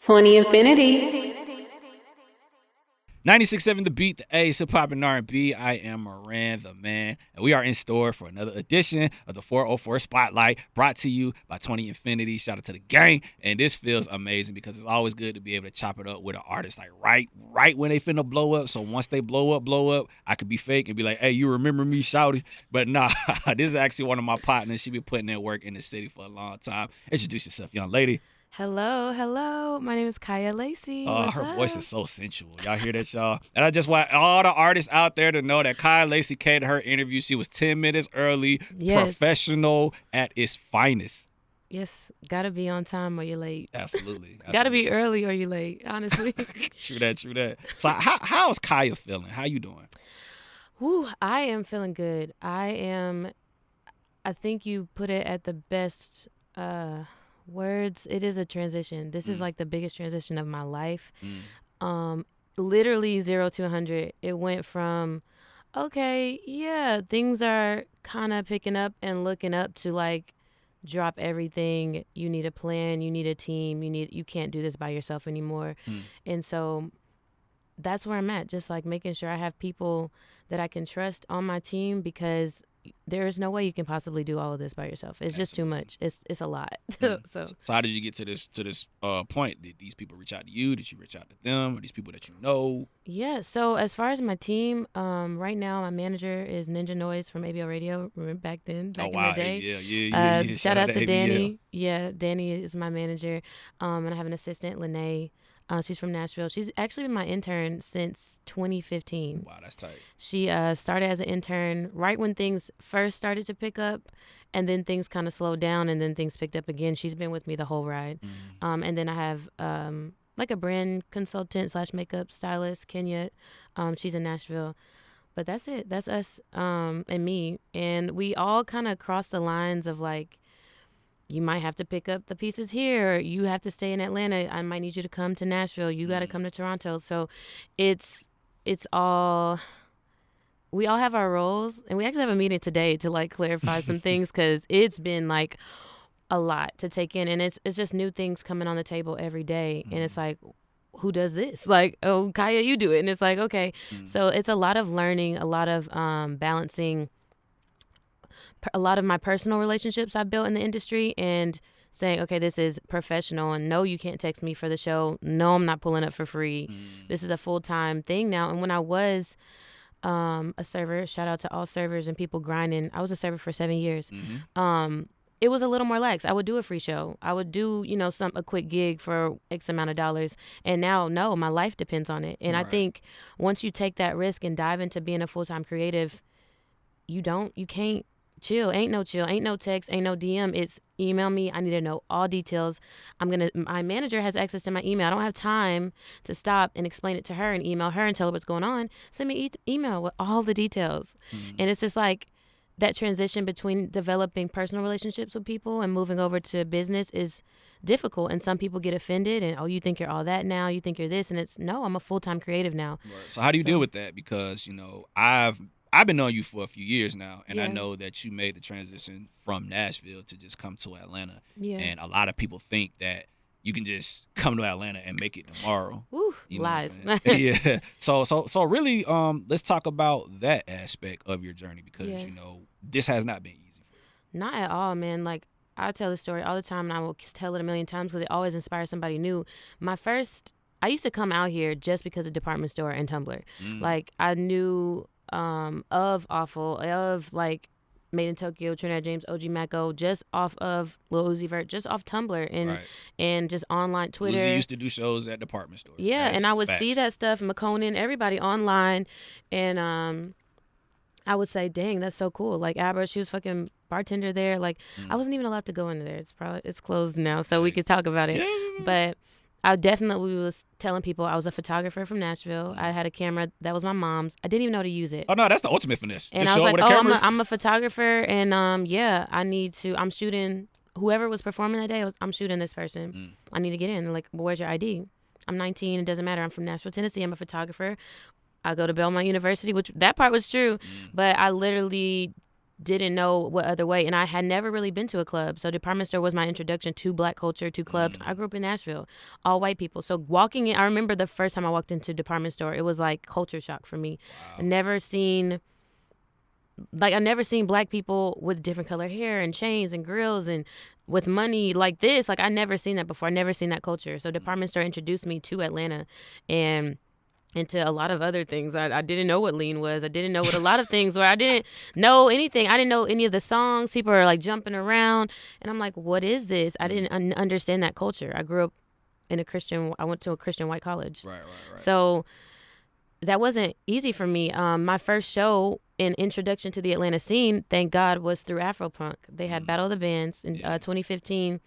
20 Infinity. 96.7 The Beat, the A, hip hop and R&B. I am Moran, the man, and we are in store for another edition of the 404 Spotlight, brought to you by 20 Infinity. Shout out to the gang, and this feels amazing because it's always good to be able to chop it up with an artist like right when they finna blow up. So once they blow up, I could be fake and be like, "Hey, you remember me, shouty?" But nah, this is actually one of my partners. She been putting in work in the city for a long time. Introduce yourself, young lady. Hello. My name is Kiya Lacey. What's Her up? voice is so sensual. Y'all hear that, y'all? And I just want all the artists out there to know that Kiya Lacey came to her interview. She was 10 minutes early, Yes. professional at its finest. Yes, gotta be on time or you're late. Absolutely. Gotta be early or you're late, honestly. True that. So how's Kiya feeling? How you doing? Whew, I am feeling good. I think you put it at the best words. It is a transition. This is like the biggest transition of my life. Literally 0 to 100. It went from, okay, yeah, things are kind of picking up and looking up to like, drop everything. You need a plan. You need a team. You can't do this by yourself anymore. And so that's where I'm at. Just like making sure I have people that I can trust on my team, because there is no way you can possibly do all of this by yourself. It's just too much. It's a lot. So how did you get to this point? Did these people reach out to you? Did you reach out to them? Or these people that you know? yeah. So as far as my team, right now my manager is Ninja Noise from ABL Radio. Remember back in the day? Yeah. Shout out to ABL. Danny. Yeah, Danny is my manager. And I have an assistant, Lene. She's from Nashville. She's actually been my intern since 2015. Wow, that's tight. She started as an intern right when things first started to pick up, and then things kind of slowed down, and then things picked up again. She's been with me the whole ride. And then I have like a brand consultant / makeup stylist, Kenya. She's in Nashville. But that's it. That's us and me. And we all kind of cross the lines of like, you might have to pick up the pieces here. Or you have to stay in Atlanta. I might need you to come to Nashville. You got to come to Toronto. So it's all, we all have our roles. And we actually have a meeting today to like clarify some things, because it's been like a lot to take in. And it's just new things coming on the table every day. And it's like, who does this? Like, oh, Kiya, you do it. And it's like, okay. So it's a lot of learning, a lot of balancing a lot of my personal relationships I've built in the industry, and saying, okay, this is professional, and no, you can't text me for the show. No, I'm not pulling up for free. This is a full-time thing now. And when I was a server, shout out to all servers and people grinding, I was a server for 7 years. It was a little more lax. I would do a free show. I would do, a quick gig for X amount of dollars. And now, no, my life depends on it. And I think once you take that risk and dive into being a full-time creative, you can't chill. Ain't no chill. Ain't no text. Ain't no DM. It's email me. I need to know all details. My manager has access to my email. I don't have time to stop and explain it to her and email her and tell her what's going on. Send me email with all the details. And it's just like that transition between developing personal relationships with people and moving over to business is difficult. And some people get offended and, oh, you think you're all that now? You think you're this? And it's, no, I'm a full-time creative now. Right. So how do you deal with that? Because, I've been knowing you for a few years now, and I know that you made the transition from Nashville to just come to Atlanta. Yeah. And a lot of people think that you can just come to Atlanta and make it tomorrow. Woo, You know what lies. I'm saying? Yeah. So really, let's talk about that aspect of your journey, because this has not been easy for you. Not at all, man. Like, I tell this story all the time, and I will tell it a million times because it always inspires somebody new. I used to come out here just because of department store and Tumblr. Like, I knew of Awful, of like Made in Tokyo, Trinidad James, OG Mako, just off of Lil Uzi Vert, just off Tumblr and just online Twitter. Uzi used to do shows at department stores. Yeah, and I would see that stuff, McConan, everybody online, and I would say, dang, that's so cool. Like, Abra, she was fucking bartender there. Like, I wasn't even allowed to go into there. It's closed now, so we could talk about it. Yeah. But I definitely was telling people I was a photographer from Nashville. I had a camera that was my mom's. I didn't even know how to use it. Oh no, that's the ultimate finesse. And just I show was up like, with a oh, camera. I'm a photographer, and I'm shooting whoever was performing that day. I'm shooting this person. I need to get in. They're like, well, where's your ID? I'm 19. It doesn't matter. I'm from Nashville, Tennessee. I'm a photographer. I go to Belmont University, which that part was true, but I literally didn't know what other way. And I had never really been to a club. So department store was my introduction to black culture, to clubs. I grew up in Nashville, all white people. So walking in, I remember the first time I walked into department store, it was like culture shock for me. Wow. I never seen black people with different color hair and chains and grills and with money like this. Like I never seen that before. I never seen that culture. So department store introduced me to Atlanta and into a lot of other things. I didn't know what lean was. I didn't know what a lot of things were. I didn't know anything. I didn't know any of the songs. People are like jumping around and I'm like, what is this? I didn't understand that culture. I grew up I went to a Christian white college. Right. So that wasn't easy for me. My first show in introduction to the Atlanta scene, thank God, was through Afropunk. They had Battle of the Bands in 2015.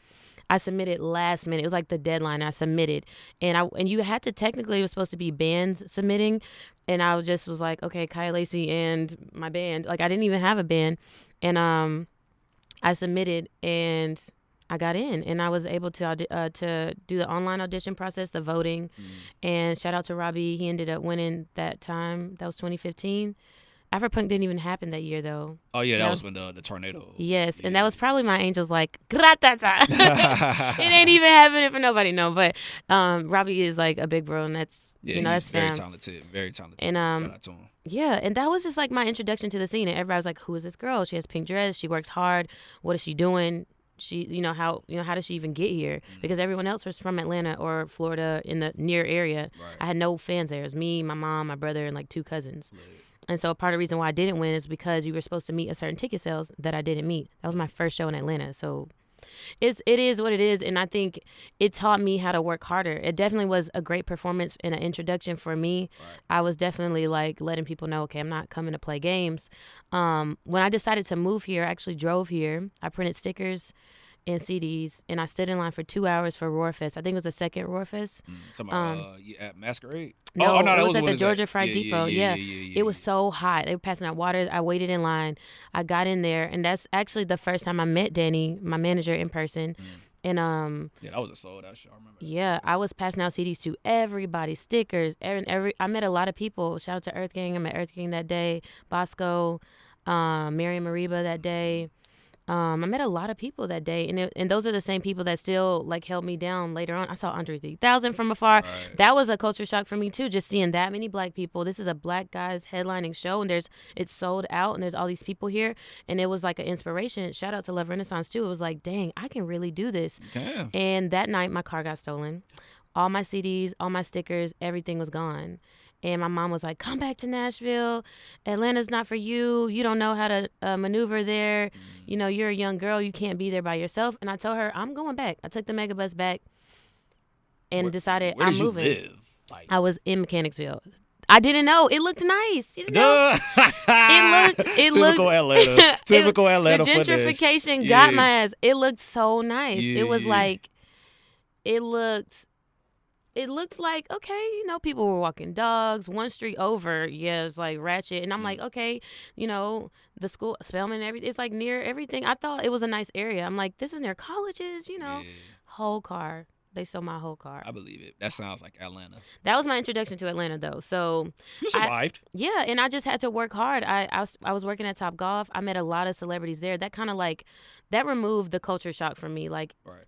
I submitted last minute. It was like the deadline. I submitted, and you had to technically, it was supposed to be bands submitting, and I was like, okay, Kiya Lacey and my band. Like I didn't even have a band, and I submitted and I got in, and I was able to do the online audition process, the voting, and shout out to Robbie. He ended up winning that time. That was 2015. Afropunk didn't even happen that year, though. Oh, yeah, that was when the tornado. Yes, and that was probably my angels like, gratata. It ain't even happening for nobody, no. But Robbie is like a big bro, and that's, that's very fam. very talented. And shout out to him. Yeah, and that was just like my introduction to the scene. And everybody was like, who is this girl? She has pink dress. She works hard. What is she doing? How does she even get here? Because everyone else was from Atlanta or Florida in the near area. Right. I had no fans there. It was me, my mom, my brother, and like 2 cousins. Right. And so part of the reason why I didn't win is because you were supposed to meet a certain ticket sales that I didn't meet. That was my first show in Atlanta. So it is what it is. And I think it taught me how to work harder. It definitely was a great performance and an introduction for me. Right. I was definitely like letting people know, okay, I'm not coming to play games. When I decided to move here, I actually drove here. I printed stickers and CDs, and I stood in line for 2 hours for Roar Fest. I think it was the second Roar Fest. At Masquerade? No, it was at the Georgia Fried Depot. Yeah. It was so hot. They were passing out water. I waited in line. I got in there, and that's actually the first time I met Danny, my manager, in person. And that was a sold out show. I remember. Yeah, I was passing out CDs to everybody, stickers. I met a lot of people. Shout out to Earth Gang. I met Earth Gang that day. Bosco, Miriam Mariba that day. I met a lot of people that day, and those are the same people that still like held me down later on. I saw Andre 3000 from afar. Right. That was a culture shock for me too, just seeing that many black people. This is a black guy's headlining show, and it's sold out, and there's all these people here, and it was like an inspiration. Shout out to Love Renaissance too. It was like, dang, I can really do this. Yeah. And that night, my car got stolen. All my CDs, all my stickers, everything was gone. And my mom was like, come back to Nashville. Atlanta's not for you. You don't know how to maneuver there. You're a young girl. You can't be there by yourself. And I told her, I'm going back. I took the megabus back and decided I'm moving. Where did you live? I was in Mechanicsville. I didn't know. It looked nice. It Typical Atlanta. Typical Atlanta. The gentrification got my ass. It looked so nice. It was like, it looked like, okay, people were walking dogs. One street over, it was like ratchet. And I'm like, okay, the school, Spelman and everything, it's like near everything. I thought it was a nice area. I'm like, this is near colleges, Whole car. They stole my whole car. I believe it. That sounds like Atlanta. That was my introduction to Atlanta, though. So you survived. And I just had to work hard. I was working at Top Golf. I met a lot of celebrities there. That kind of like, that removed the culture shock from me. Like, right.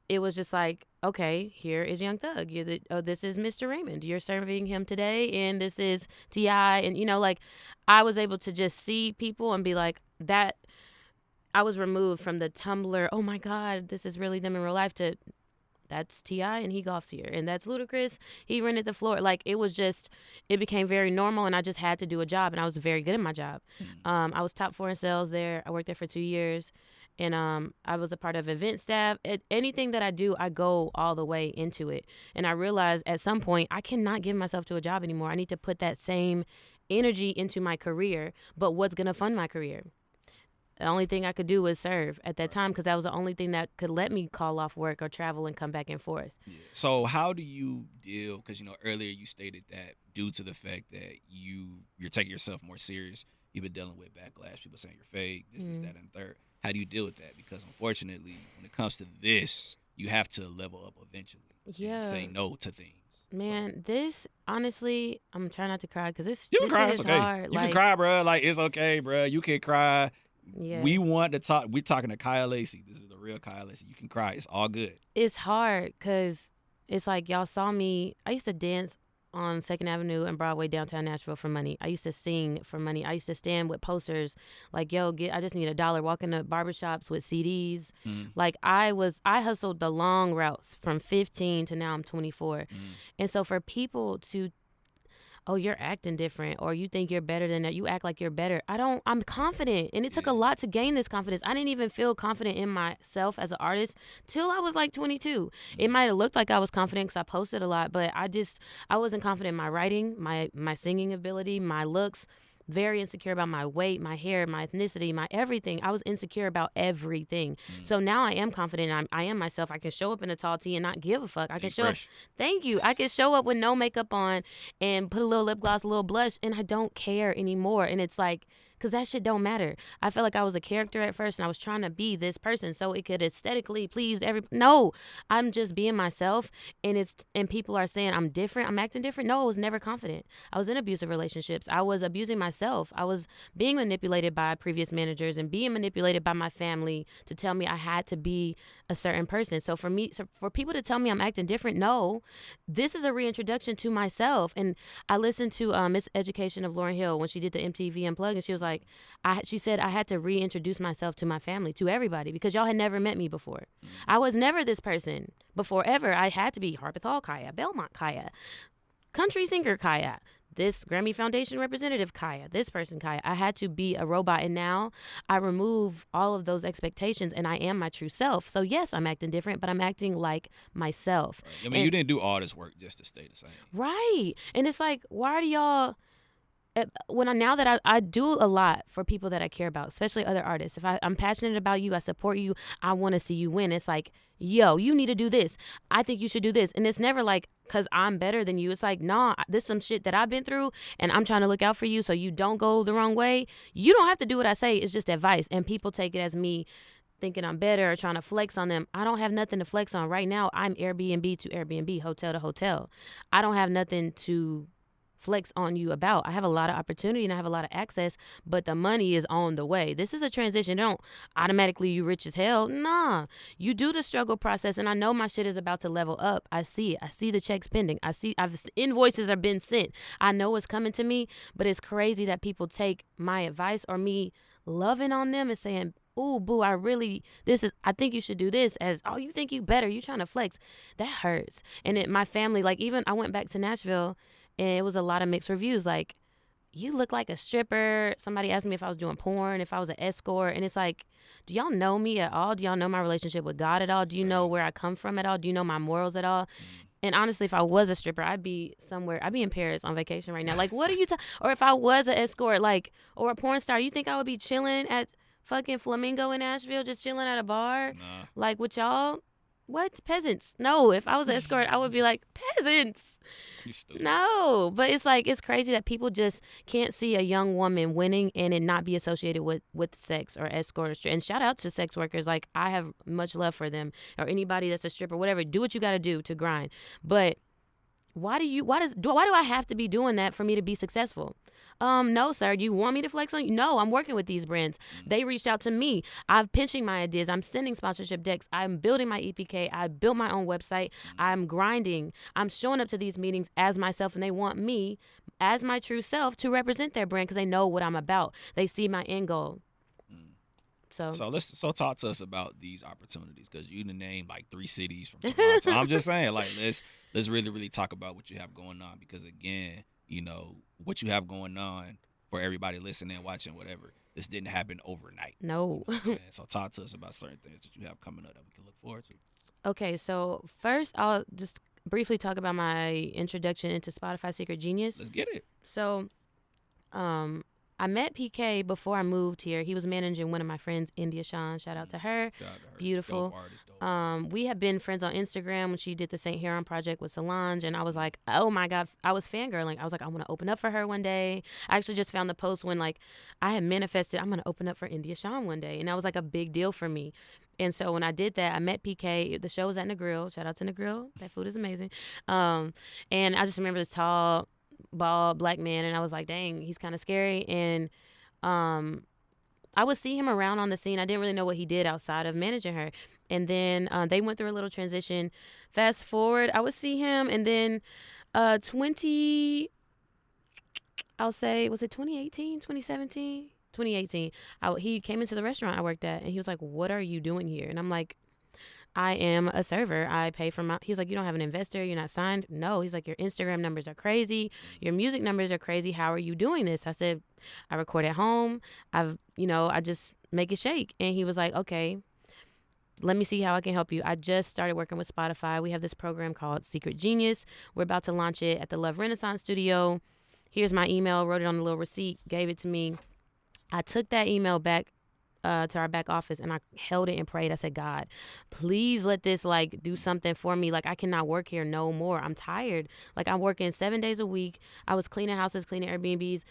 It was just like, okay, here is Young Thug. This is Mr. Raymond. You're serving him today, and this is T.I. And, like, I was able to just see people and be like, that. I was removed from the Tumblr, oh, my God, this is really them in real life, to that's T.I. and he golfs here. And that's Ludacris. He rented the floor. Like, it was just, it became very normal, and I just had to do a job, and I was very good at my job. I was top 4 in sales there. I worked there for 2 years. And I was a part of event staff. Anything that I do, I go all the way into it. And I realized at some point, I cannot give myself to a job anymore. I need to put that same energy into my career. But what's going to fund my career? The only thing I could do was serve at that time, because that was the only thing that could let me call off work or travel and come back and forth. Yeah. So how do you deal, because, earlier you stated that due to the fact that you're taking yourself more serious, you've been dealing with backlash, people saying you're fake, this is that, and third. How do you deal with that? Because unfortunately, when it comes to this, you have to level up eventually. Yeah. And say no to things. Man, this, honestly, I'm trying not to cry, because this cry, is okay. hard. You can cry, bro. Like, it's okay, bro. You can cry. Yeah. We want to talk. We're talking to Kiya Lacey. This is the real Kiya Lacey. You can cry. It's all good. It's hard because it's like y'all saw me. I used to dance on 2nd Avenue and Broadway downtown Nashville for money. I used to sing for money. I used to stand with posters like, yo, I just need $1. Walk into barbershops with CDs. Like I hustled the long routes from 15 to now I'm 24. And so for people to, oh, you're acting different, or you think you're better than that, you act like you're better. I'm confident. And it took a lot to gain this confidence. I didn't even feel confident in myself as an artist till I was like 22. It might have looked like I was confident because I posted a lot, but I wasn't confident in my writing, my singing ability, my looks. Very insecure about my weight, my hair, my ethnicity, my everything. I was insecure about everything. So now I am confident. I am myself. I can show up in a tall tee and not give a fuck. I can show up. Thank you. I can show up with no makeup on and put a little lip gloss, a little blush, and I don't care anymore. And it's like, because that shit don't matter. I felt like I was a character at first and I was trying to be this person so it could aesthetically please no, I'm just being myself, and people are saying I'm different, I'm acting different. No, I was never confident. I was in abusive relationships. I was abusing myself. I was being manipulated by previous managers and being manipulated by my family to tell me I had to be a certain person. So for people to tell me I'm acting different, no, this is a reintroduction to myself. And I listened to Miss Education of Lauryn Hill when she did the MTV Unplugged, and she was like, she said I had to reintroduce myself to my family, to everybody, because y'all had never met me before. I was never this person before ever. I had to be Harpethal Kiya, Belmont Kiya, country singer Kiya, this Grammy Foundation representative Kiya, this person Kiya. I had to be a robot, and now I remove all of those expectations and I am my true self. So yes, I'm acting different, but I'm acting like myself. Right. I mean, you didn't do all this work just to stay the same. Right. And it's like, why do y'all... now that I do a lot for people that I care about, especially other artists. If I'm passionate about you, I support you, I want to see you win. It's like, yo, you need to do this. I think you should do this. And it's never like, because I'm better than you. It's like, nah, this is some shit that I've been through, and I'm trying to look out for you so you don't go the wrong way. You don't have to do what I say. It's just advice. And people take it as me thinking I'm better or trying to flex on them. I don't have nothing to flex on. Right now, I'm Airbnb to Airbnb, hotel to hotel. I don't have nothing to flex on you about. I have a lot of opportunity and I have a lot of access, but the money is on the way. This is a transition. Don't automatically you rich as hell. Nah, you do the struggle process, and I know my shit is about to level up. I see it. I see the checks pending. Invoices are being sent. I know it's coming to me, but it's crazy that people take my advice or me loving on them and saying, ooh, boo, I think you should do this, as, oh, you think you better, you trying to flex. That hurts. And my family, like, even I went back to Nashville and it was a lot of mixed reviews. Like, you look like a stripper. Somebody asked me if I was doing porn, if I was an escort. And it's like, do y'all know me at all? Do y'all know my relationship with God at all? Do you know where I come from at all? Do you know my morals at all? And honestly, if I was a stripper, I'd be in Paris on vacation right now. Like, what are you or if I was an escort, like, or a porn star, you think I would be chilling at fucking Flamingo in Nashville, just chilling at a bar? Nah. Like, with y'all? What? Peasants? No, if I was an escort, I would be like, peasants. You stupid. No, but it's like, it's crazy that people just can't see a young woman winning and it not be associated with sex or escort. And shout out to sex workers. Like, I have much love for them, or anybody that's a stripper, whatever. Do what you got to do to grind. But why do I have to be doing that for me to be successful? No, sir. Do you want me to flex on you? No, I'm working with these brands. They reached out to me. I'm pitching my ideas. I'm sending sponsorship decks. I'm building my EPK. I built my own website. I'm grinding. I'm showing up to these meetings as myself, and they want me as my true self to represent their brand because they know what I'm about. They see my end goal. So talk to us about these opportunities, because you named like 3 cities from Toronto. I'm just saying, like, let's really, really talk about what you have going on, because again, you know, what you have going on for everybody listening, watching, whatever, this didn't happen overnight. No. You know what I'm saying? So talk to us about certain things that you have coming up that we can look forward to. Okay, so first I'll just briefly talk about my introduction into Spotify Secret Genius. Let's get it. So, I met PK before I moved here. He was managing one of my friends, India Shawn. Shout out to her. Beautiful. Dope artist. We have been friends on Instagram when she did the St. Heron project with Solange. And I was like, oh my God, I was fangirling. I was like, I want to open up for her one day. I actually just found the post when, like, I had manifested, I'm going to open up for India Shawn one day. And that was like a big deal for me. And so when I did that, I met PK. The show was at Negril. Shout out to Negril. That food is amazing. And I just remember this tall, bald black man, and I was like, dang, he's kind of scary. And I would see him around on the scene. I didn't really know what he did outside of managing her. And then they went through a little transition. Fast forward, I would see him, and then 2018, 2017, 2018. He came into the restaurant I worked at, and he was like, "What are you doing here?" And I'm like, "I am a server. I pay for my." He was like, "You don't have an investor. You're not signed." No. He's like, "Your Instagram numbers are crazy. Your music numbers are crazy. How are you doing this?" I said, "I record at home. I just make it shake." And he was like, "Okay, let me see how I can help you." I just started working with Spotify. We have this program called Secret Genius. We're about to launch it at the Love Renaissance Studio. Here's my email, wrote it on a little receipt, gave it to me. I took that email back to our back office, and I held it and prayed. I said, "God, please let this do something for me. I cannot work here no more. I'm tired. I'm working 7 days a week. I was cleaning houses, cleaning Airbnbs,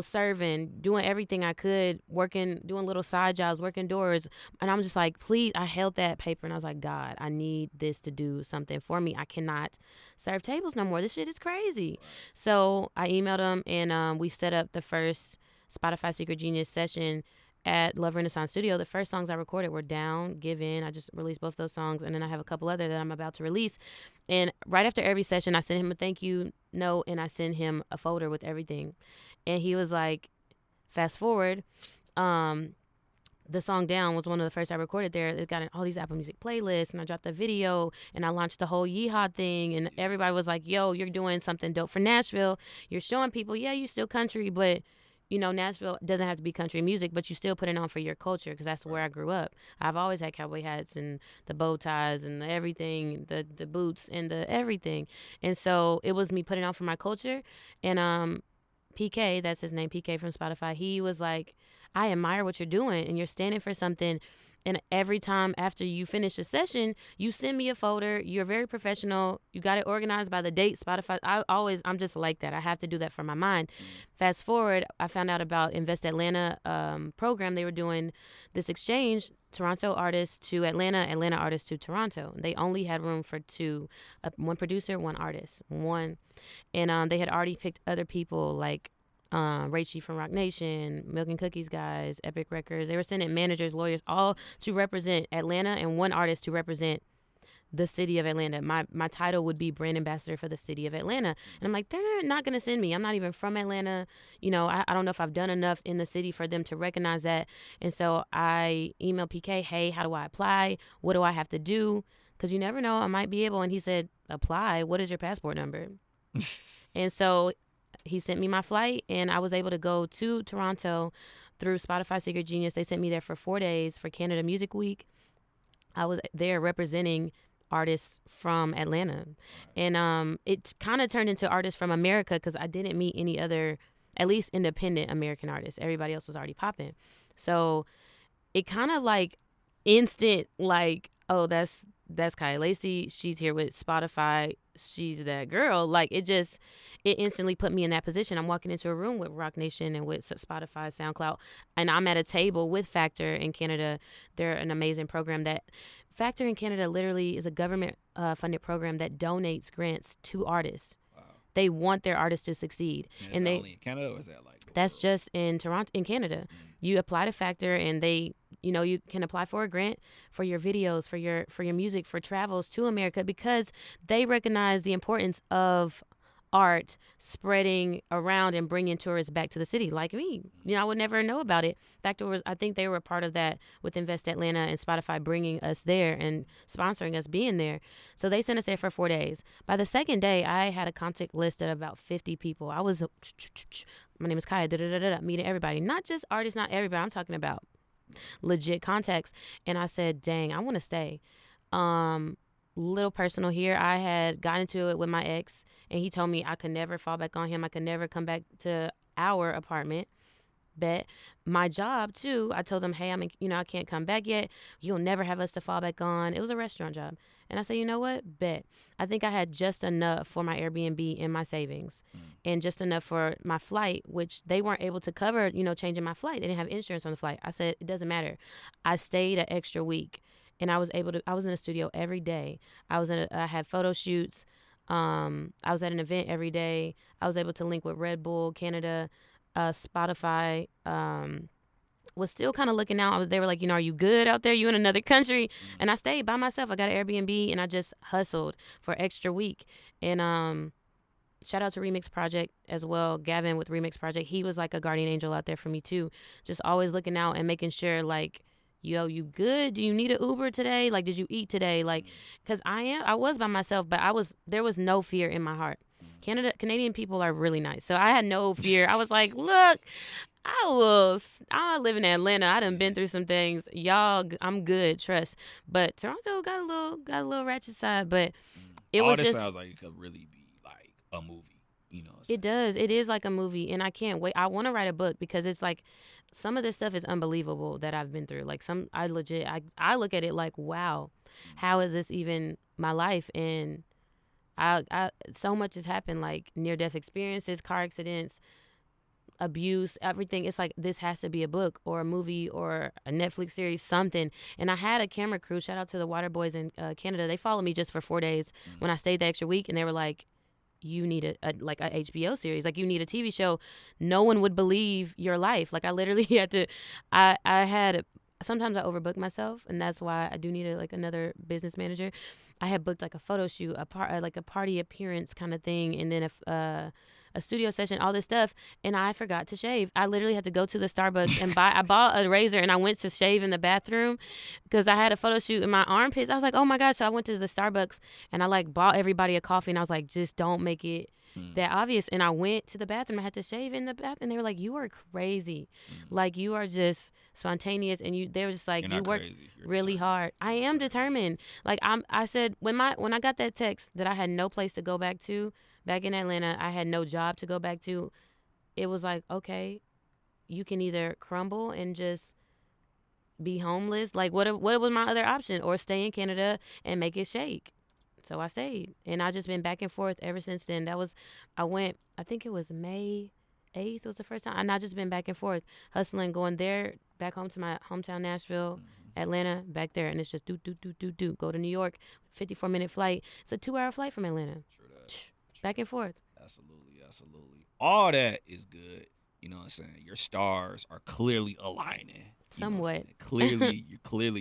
serving, doing everything I could, working, doing little side jobs, working doors." And I'm just like, please, I held that paper and I was like, "God, I need this to do something for me. I cannot serve tables no more. This shit is crazy." So I emailed him, and we set up the first Spotify Secret Genius session at Love Renaissance Studio. The first songs I recorded were Down, Give In. I just released both those songs, and then I have a couple other that I'm about to release. And right after every session, I send him a thank you note, and I send him a folder with everything. And he was like, fast forward, the song Down was one of the first I recorded there. It got in all these Apple Music playlists, and I dropped the video, and I launched the whole Yeehaw thing, and everybody was like, "Yo, you're doing something dope for Nashville. You're showing people, yeah, you still country, but Nashville doesn't have to be country music, but you still put it on for your culture, because that's where I grew up. I've always had cowboy hats and the bow ties and the everything, the boots and the everything." And so it was me putting on for my culture. And PK, that's his name, PK from Spotify, he was like, "I admire what you're doing, and you're standing for something. And every time after you finish a session, you send me a folder. You're very professional. You got it organized by the date." Spotify, I'm just like that. I have to do that for my mind. Fast forward, I found out about Invest Atlanta program. They were doing this exchange, Toronto artists to Atlanta, Atlanta artists to Toronto. They only had room for two, one producer, one artist, one. And they had already picked other people like Rachie from Rock Nation, Milk and Cookies guys, Epic Records. They were sending managers, lawyers, all to represent Atlanta, and one artist to represent the city of Atlanta. My title would be brand ambassador for the city of Atlanta. And I'm like, they're not going to send me. I'm not even from Atlanta. I don't know if I've done enough in the city for them to recognize that. And so I emailed PK, "Hey, how do I apply? What do I have to do? Because you never know, I might be able." And he said, "Apply. What is your passport number?" And so he sent me my flight, and I was able to go to Toronto through Spotify Secret Genius. They sent me there for 4 days for Canada Music Week. I was there representing artists from Atlanta. And it kind of turned into artists from America, because I didn't meet any other, at least independent American artists. Everybody else was already popping. So it kind of instant, oh, that's Kiya Lacey. She's here with Spotify. She's that girl. It instantly put me in that position. I'm walking into a room with Rock Nation and with Spotify, SoundCloud, and I'm at a table with Factor in Canada. They're an amazing program. That Factor in Canada literally is a government funded program that donates grants to artists. Wow. They want their artists to succeed. And is that only in Canada, or is that that's just in Toronto, in Canada. You apply to Factor, and they, you can apply for a grant for your videos, for your music, for travels to America, because they recognize the importance of art spreading around and bringing tourists back to the city. Like me, I would never know about it. Factor I think they were a part of that with Invest Atlanta and Spotify bringing us there and sponsoring us being there. So they sent us there for 4 days. By the second day, I had a contact list of about 50 people. I was, "My name is Kiya, meeting everybody, not just artists, not everybody. I'm talking about legit contacts." And I said, "Dang, I want to stay." Little personal here. I had gotten into it with my ex, and he told me I could never fall back on him. I could never come back to our apartment. Bet. My job too, I told him, "Hey, I can't come back yet. You'll never have us to fall back on." It was a restaurant job. And I said, "You know what? Bet." I think I had just enough for my Airbnb in my savings, and just enough for my flight, which they weren't able to cover, changing my flight. They didn't have insurance on the flight. I said, "It doesn't matter." I stayed an extra week. And I was in the studio every day. I had photo shoots. I was at an event every day. I was able to link with Red Bull Canada, Spotify, was still kind of looking out. They were like, are you good out there? You in another country? And I stayed by myself. I got an Airbnb and I just hustled for extra week. And shout out to Remix Project as well. Gavin with Remix Project. He was like a guardian angel out there for me too. Just always looking out and making sure like, yo, you good? Do you need an Uber today? Like, did you eat today? Like, cause I was by myself, but there was no fear in my heart. Canadian people are really nice. So I had no fear. I was like, look, I live in Atlanta. I done been through some things. Y'all, I'm good, trust. But Toronto got a little ratchet side, but it was just sounds like it could really be like a movie, It does. It is like a movie, and I can't wait. I want to write a book because it's like some of this stuff is unbelievable that I've been through. Like I look at it like, wow, how is this even my life? And I so much has happened, like near-death experiences, car accidents, abuse, everything. It's like this has to be a book or a movie or a Netflix series, something. And I had a camera crew. Shout out to the Water Boys in Canada. They followed me just for 4 days when I stayed the extra week, and they were like, you need a HBO series, like you need a TV show. No one would believe your life. Like I literally had to, I had, sometimes I overbook myself, and that's why I do need another business manager. I had booked like a photo shoot, a party appearance kind of thing, and then a studio session, all this stuff, and I forgot to shave. I literally had to go to the Starbucks and I bought a razor, and I went to shave in the bathroom because I had a photo shoot in my armpits. I was like, oh my gosh. So I went to the Starbucks and I like bought everybody a coffee, and I was like, just don't make it that obvious. And I went to the bathroom. I had to shave in the bathroom, and they were like, you are crazy. Like you are just spontaneous, and they were just like, you work really hard. I am determined. Like I said when I got that text that I had no place to go back to back in Atlanta, I had no job to go back to. It was like, okay, you can either crumble and just be homeless. Like what was my other option? Or stay in Canada and make it shake. So I stayed, and I just been back and forth ever since then. I think it was May 8th was the first time, and I just been back and forth, hustling, going there, back home to my hometown, Nashville, Atlanta, back there, and it's just do. Go to New York, 54-minute flight. It's a 2-hour flight from Atlanta. True that. Back and forth. Absolutely. All that is good. You know what I'm saying? Your stars are clearly aligning. Somewhat. Clearly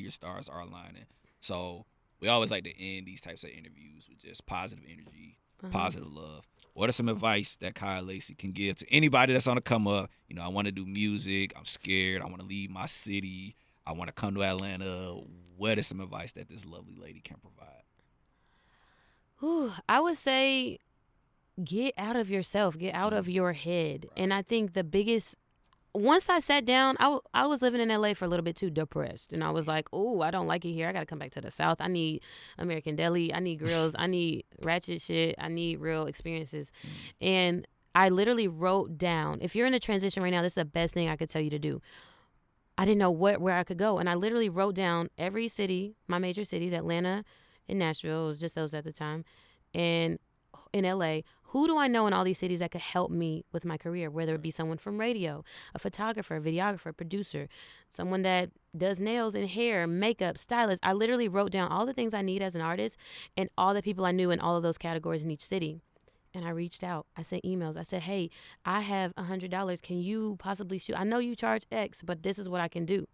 your stars are aligning. So we always like to end these types of interviews with just positive energy, positive love. What are some advice that Kiya Lacey can give to anybody that's on the come up? I want to do music. I'm scared. I want to leave my city. I want to come to Atlanta. What is some advice that this lovely lady can provide? I would say get out of yourself. Get out of your head. Right. And I think the biggest... Once I sat down, I was living in LA for a little bit too, depressed. And I was like, oh, I don't like it here. I got to come back to the South. I need American Deli. I need grills. I need ratchet shit. I need real experiences. And I literally wrote down, if you're in a transition right now, this is the best thing I could tell you to do. I didn't know where I could go. And I literally wrote down every city, my major cities, Atlanta and Nashville. It was just those at the time. And in LA, who do I know in all these cities that could help me with my career, whether it be someone from radio, a photographer, a videographer, producer, someone that does nails and hair, makeup, stylist. I literally wrote down all the things I need as an artist and all the people I knew in all of those categories in each city. And I reached out. I sent emails. I said, hey, I have $100. Can you possibly shoot? I know you charge X, but this is what I can do.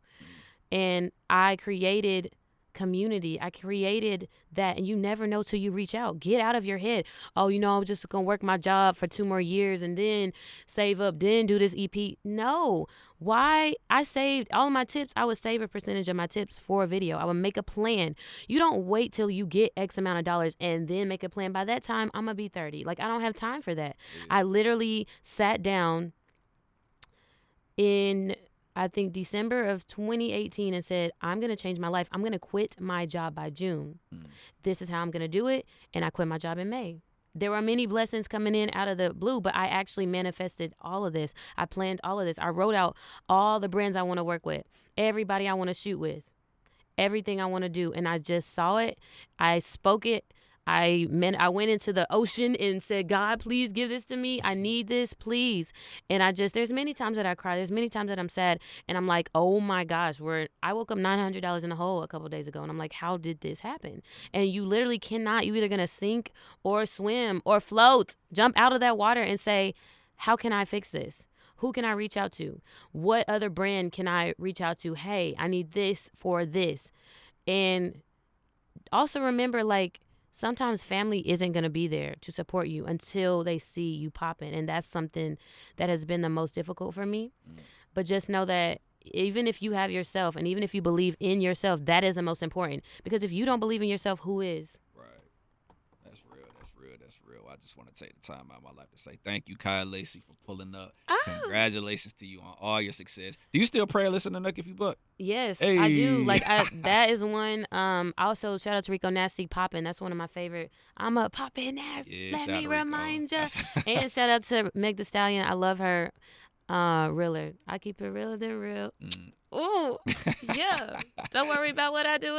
And I created community. I created that, and you never know till you reach out. Get out of your head. Oh, I'm just gonna work my job for 2 more years and then save up, then do this EP. No. Why? I saved all of my tips. I would save a percentage of my tips for a video. I would make a plan. You don't wait till you get X amount of dollars and then make a plan. By that time, I'm gonna be 30. Like, I don't have time for that. I literally sat down in, I think, December of 2018 and said, I'm going to change my life. I'm going to quit my job by June. This is how I'm going to do it. And I quit my job in May. There were many blessings coming in out of the blue, but I actually manifested all of this. I planned all of this. I wrote out all the brands I want to work with, everybody I want to shoot with, everything I want to do. And I just saw it. I spoke it. I went into the ocean and said, God, please give this to me. I need this, please. And there's many times that I cry. There's many times that I'm sad. And I'm like, oh my gosh, I woke up $900 in the hole a couple of days ago. And I'm like, how did this happen? And you literally cannot, you either going to sink or swim or float, jump out of that water and say, how can I fix this? Who can I reach out to? What other brand can I reach out to? Hey, I need this for this. And also remember, like, sometimes family isn't going to be there to support you until they see you popping. And that's something that has been the most difficult for me. But just know that even if you have yourself and even if you believe in yourself, that is the most important. Because if you don't believe in yourself, who is? Right. That's real. That's real. That's real. I just want to take the time out of my life to say thank you, Kiya Lacey, for pulling up. Oh. Congratulations to you on all your success. Do you still pray and listen to Nook if you buck? Yes, Hey. I do. Like, that is one. Also, shout out to Rico Nasty Poppin'. That's one of my favorite. I'm a poppin' ass. Yeah, Let shout me out to Rico. remind ya. And shout out to Meg The Stallion. I love her. Realer. I keep it realer than real. Ooh, yeah. Don't worry about what I do.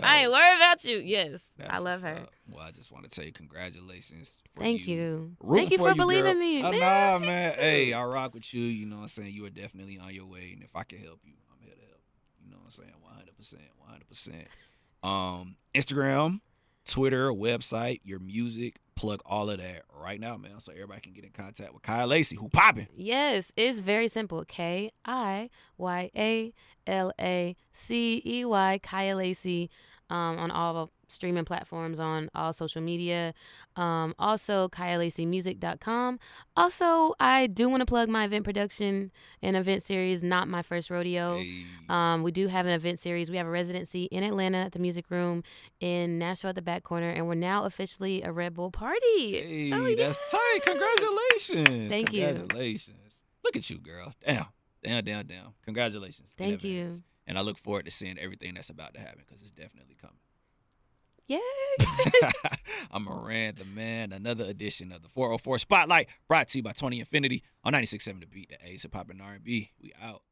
I ain't worried about you. Yes, I love her. Well, I just want to tell you congratulations. Thank you. Rooting Thank you for believing girl. me. Nah, man. Hey, I rock with you. You know what I'm saying? You are definitely on your way. And if I can help you, I'm here to help. You know what I'm saying? 100%. Instagram, Twitter, website, your music, plug all of that right now, man. So everybody can get in contact with Kiya Lacey, who popping. Yes, it's very simple. KIYALACEY, Kiya Lacey, on all streaming platforms, on all social media. Also, KiyaLaceyMusic.com. Also, I do want to plug my event production and event series, Not My First Rodeo. Hey. We do have an event series. We have a residency in Atlanta at the Music Room, in Nashville at the Back Corner, and we're now officially a Red Bull party. Hey, so, yeah. That's tight. Congratulations. Thank you. Congratulations. Look at you, girl. Damn. Congratulations. Thank you. And I look forward to seeing everything that's about to happen because it's definitely coming. Yay. I'm Moran, the man. Another edition of the 404 Spotlight brought to you by 20 Infinity on 96.7 The Beat, the Ace of Pop and R&B. We out.